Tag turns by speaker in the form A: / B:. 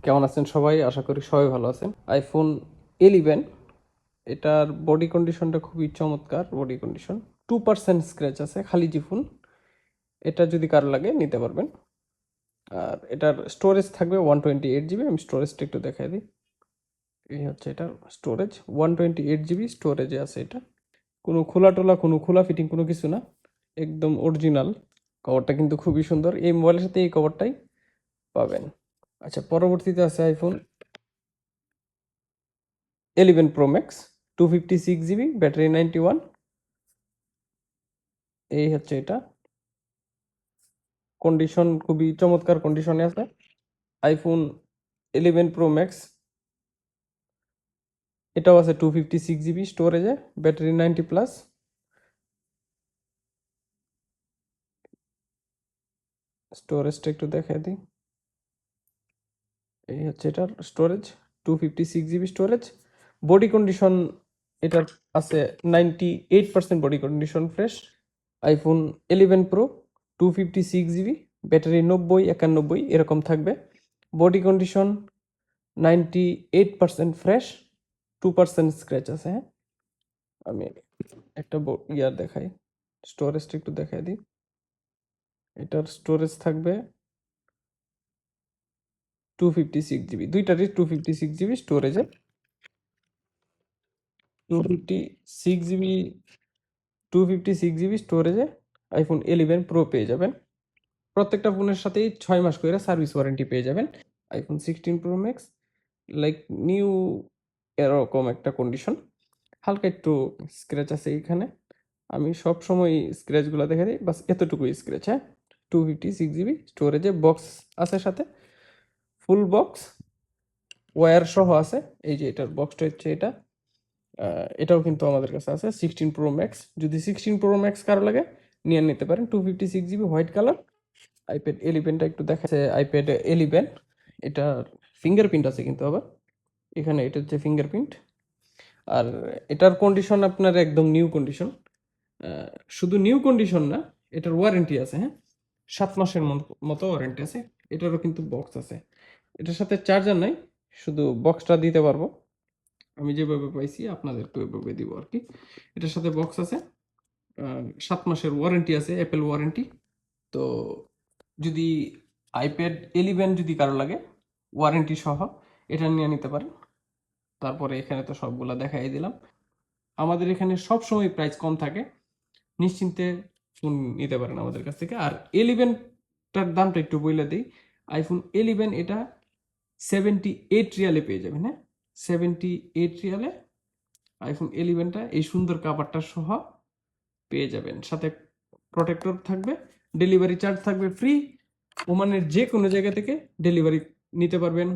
A: কেমন আছেন সবাই? আশা করি সবাই ভালো আছেন। আইফোন 11 এটার বডি কন্ডিশনটা খুবই চমৎকার বডি কন্ডিশন। 2% স্ক্র্যাচ আছে, খালি জিফুন। এটা যদি কারো লাগে নিতে পারবেন। আর এটার স্টোরেজ থাকবে 128 জিবি। আমি স্টোরেজটা একটু দেখাই দিই। এই হচ্ছে এটার স্টোরেজ, 128 জিবি স্টোরেজে আছে এটা। কোনো খোলা টোলা, কোনো খোলা ফিটিং, কোনো কিছু না, একদম অরিজিনাল। কভারটা কিন্তু খুবই সুন্দর। এই মোবাইলের সাথে এই কভারটাই পাবেন। আচ্ছা, পরবর্তীতে আছে iPhone 11 Pro Max, 256 GB, battery 91। এই হচ্ছে এটা। কন্ডিশন খুবই চমৎকার কন্ডিশনে আছে। আইফোন 11 Pro Max এটাও আছে 256 জিবি স্টোরেজে, ব্যাটারি 90+। স্টোরেজটা একটু দেখাই দিই। এই হচ্ছে এটার storage, 256 GB storage. Body condition এটার আছে 98% body condition fresh. IPhone 11 Pro 256 GB, battery 90, 91 এরকম থাকবে। বডি কন্ডিশন 98% ফ্রেশ, 2% স্ক্র্যাচ আছে। হ্যাঁ, আমি একটা ইয়ার দেখাই, স্টোরেজটা একটু দেখাই দিই। এটার স্টোরেজ থাকবে 256 জিবি, দুইটারই 256 জিবি স্টোরেজে। 256 জিবি 256 জিবি স্টোরেজে আইফোন 11 Pro পেয়ে যাবেন। প্রত্যেকটা ফোনের সাথেই 6 মাস করে সার্ভিস ওয়ারেন্টি পেয়ে যাবেন। IPhone 16 Pro Max like new এরকম একটা কন্ডিশন। হালকা একটু স্ক্র্যাচ আছে এখানে। আমি সব সময় স্ক্র্যাচগুলো দেখে দিই, বাস এতটুকুই স্ক্র্যাচ। হ্যাঁ, 256 জিবি স্টোরেজে, বক্স আছে সাথে, ফুল বক্স, ওয়্যার সহ আছে। এই যে এটার বক্সটা হচ্ছে এটা। এটাও কিন্তু আমাদের কাছে আছে 16 Pro Max। যদি 16 Pro Max কারো লাগে নিয়ে নিতে পারেন, 256 জিবি হোয়াইট কালার। আইপ্যাড 11টা একটু দেখাচ্ছে। আইপ্যাড 11 এটা ফিঙ্গারপ্রিন্ট আছে কিন্তু আবার এখানে, এটা হচ্ছে ফিঙ্গারপ্রিন্ট। আর এটার কন্ডিশন আপনার একদম নিউ কন্ডিশন। শুধু নিউ কন্ডিশন না, এটার ওয়ারেন্টি আছে। হ্যাঁ, 7 মাসের মতো ওয়ারেন্টি আছে। এটারও কিন্তু বক্স আছে। এটার সাথে চার্জার নাই, শুধু বক্সটা দিতে পারবো। আমি যেভাবে পাইছি আপনাদেরকে ওইভাবে দিব আর কি। এটার সাথে বক্স আছে, 7 মাসের ওয়ারেন্টি আছে, অ্যাপেল ওয়ারেন্টি। তো যদি আইপ্যাড 11 যদি কারো লাগে ওয়ারেন্টি সহ, এটা নিয়ে নিতে পারেন। তারপরে এখানে তো সবগুলা দেখাই দিলাম। আমাদের এখানে সব সময় প্রাইস কম থাকে, নিশ্চিন্তে ফোন নিতে পারেন আমাদের কাছ থেকে। আর 11টার দামটা একটু বলে দিই। আইফোন 11 এটা 78 রিয়ালে পেয়ে যাবেন। হ্যাঁ, 78 রিয়ালে আইফোন 11টা এই সুন্দর কাভারটা সহ পেয়ে যাবেন। সাথে প্রোটেক্টর থাকবে, ডেলিভারি চার্জ থাকবে ফ্রি। ওমানের যে কোনো জায়গা থেকে ডেলিভারি নিতে পারবেন।